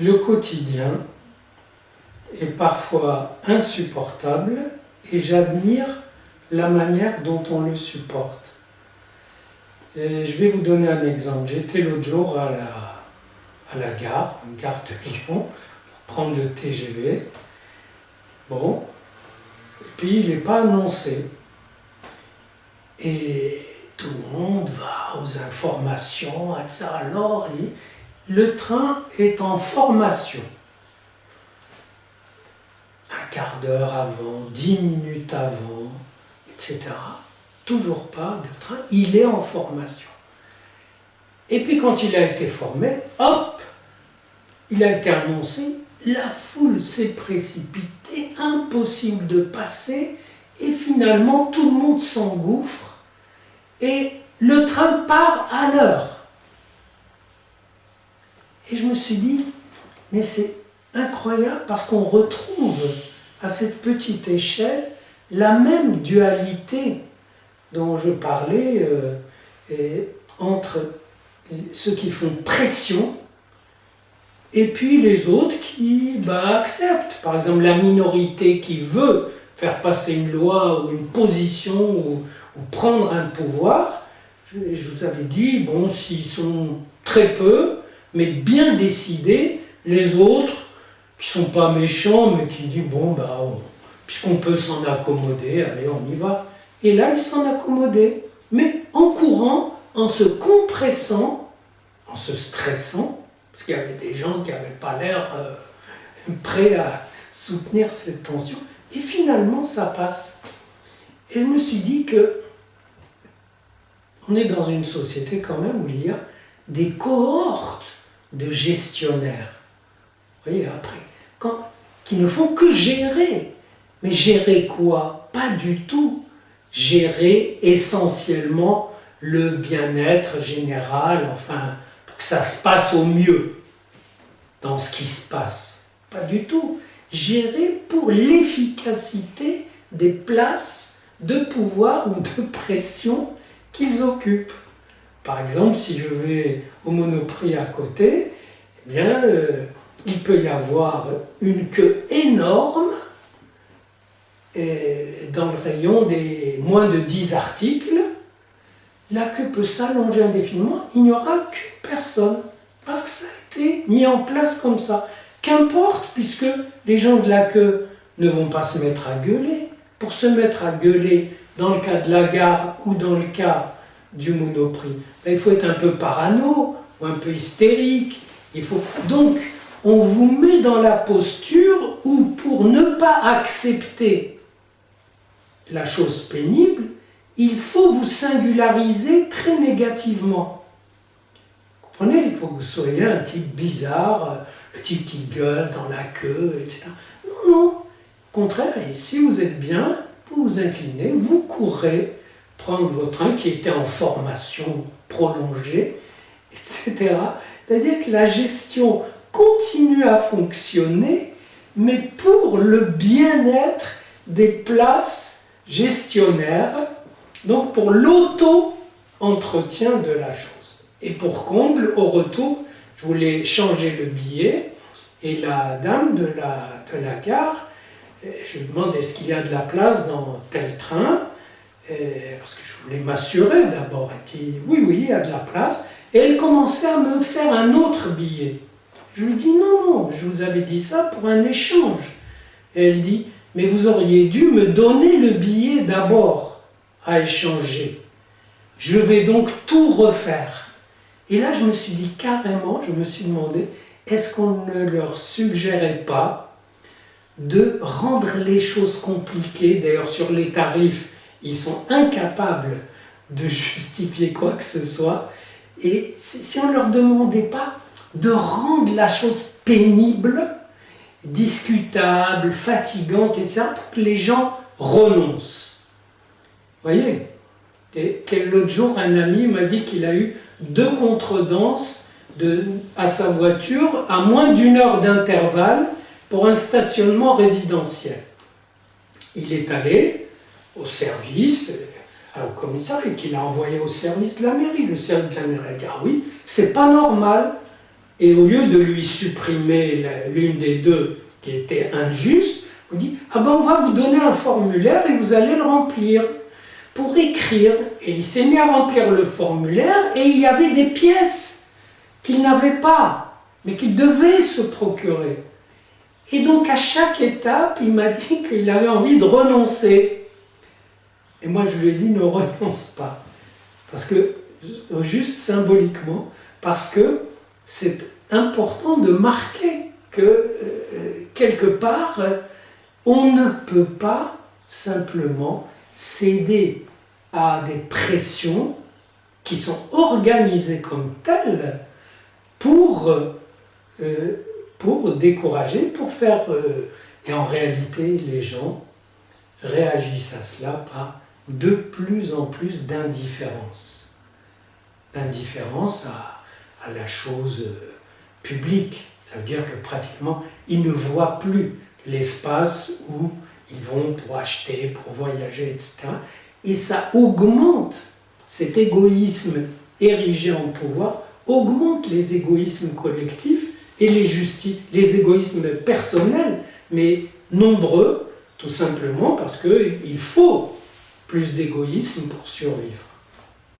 Le quotidien est parfois insupportable et j'admire la manière dont on le supporte. Et je vais vous donner un exemple. J'étais l'autre jour à la gare, une gare de Lyon, pour prendre le TGV. Bon, et puis il n'est pas annoncé. Et tout le monde va aux informations, etc. Alors, le train est en formation. Un quart d'heure avant, 10 minutes avant, etc. Toujours pas de train, il est en formation. Et puis quand il a été formé, hop, il a été annoncé, la foule s'est précipitée, impossible de passer, et finalement tout le monde s'engouffre, et le train part à l'heure. Et je me suis dit, mais c'est incroyable parce qu'on retrouve à cette petite échelle la même dualité dont je parlais entre ceux qui font pression et puis les autres qui acceptent. Par exemple, la minorité qui veut faire passer une loi ou une position ou prendre un pouvoir. Je vous avais dit, bon, s'ils sont très peu, mais bien décidés, les autres qui ne sont pas méchants, mais qui disent, bon, puisqu'on peut s'en accommoder, allez, on y va. Et là, ils s'en accommodaient, mais en courant, en se compressant, en se stressant, parce qu'il y avait des gens qui n'avaient pas l'air prêts à soutenir cette tension, et finalement, ça passe. Et je me suis dit que on est dans une société quand même où il y a des cohortes de gestionnaires. Vous voyez, après, qui ne font que gérer. Mais gérer quoi? Pas du tout. Gérer essentiellement le bien-être général, enfin, pour que ça se passe au mieux dans ce qui se passe. Pas du tout. Gérer pour l'efficacité des places de pouvoir ou de pression qu'ils occupent. Par exemple, si je vais au Monoprix à côté, eh bien, il peut y avoir une queue énorme et dans le rayon des moins de 10 articles. La queue peut s'allonger indéfiniment, il n'y aura qu'une personne, parce que ça a été mis en place comme ça. Qu'importe, puisque les gens de la queue ne vont pas se mettre à gueuler. Pour se mettre à gueuler, dans le cas de la gare ou dans le cas du Monoprix, il faut être un peu parano ou un peu hystérique. Donc, on vous met dans la posture où, pour ne pas accepter la chose pénible, il faut vous singulariser très négativement. Vous comprenez? Il faut que vous soyez un type bizarre, le type qui gueule dans la queue, etc. Non, non. Au contraire, et si vous êtes bien, vous vous inclinez, vous courez prendre votre train qui était en formation prolongée, etc. C'est-à-dire que la gestion continue à fonctionner, mais pour le bien-être des places gestionnaires, donc pour l'auto-entretien de la chose. Et pour comble, au retour, je voulais changer le billet, et la dame de la gare, je lui demande est-ce qu'il y a de la place dans tel train, parce que je voulais m'assurer d'abord. Elle dit oui, il y a de la place. Et elle commençait à me faire un autre billet. Je lui dis non, je vous avais dit ça pour un échange. Et elle dit mais vous auriez dû me donner le billet d'abord à échanger. Je vais donc tout refaire. Et là, je me suis dit carrément, je me suis demandé, est-ce qu'on ne leur suggérait pas de rendre les choses compliquées? D'ailleurs, sur les tarifs, ils sont incapables de justifier quoi que ce soit. Et si on ne leur demandait pas de rendre la chose pénible, discutable, fatigante, etc., pour que les gens renoncent. Vous voyez? Et l'autre jour, un ami m'a dit qu'il a eu 2 contredanses à sa voiture à moins d'1 heure d'intervalle pour un stationnement résidentiel. Il est allé au service, au commissariat, qu'il a envoyé au service de la mairie. Le service de la mairie a dit ah oui, c'est pas normal. Et au lieu de lui supprimer l'une des deux qui était injuste, on dit « Ah ben on va vous donner un formulaire et vous allez le remplir pour écrire. » Et il s'est mis à remplir le formulaire et il y avait des pièces qu'il n'avait pas, mais qu'il devait se procurer. Et donc à chaque étape, il m'a dit qu'il avait envie de renoncer. Et moi je lui ai dit « Ne renonce pas. » Parce que, juste symboliquement, parce que c'est important de marquer que, quelque part, on ne peut pas simplement céder à des pressions qui sont organisées comme telles pour décourager, pour faire... et en réalité, les gens réagissent à cela par de plus en plus d'indifférence. D'indifférence à la chose publique. Ça veut dire que pratiquement, ils ne voient plus l'espace où ils vont pour acheter, pour voyager, etc. Et ça augmente, cet égoïsme érigé en pouvoir, augmente les égoïsmes collectifs et les égoïsmes personnels, mais nombreux, tout simplement parce qu'il faut plus d'égoïsme pour survivre.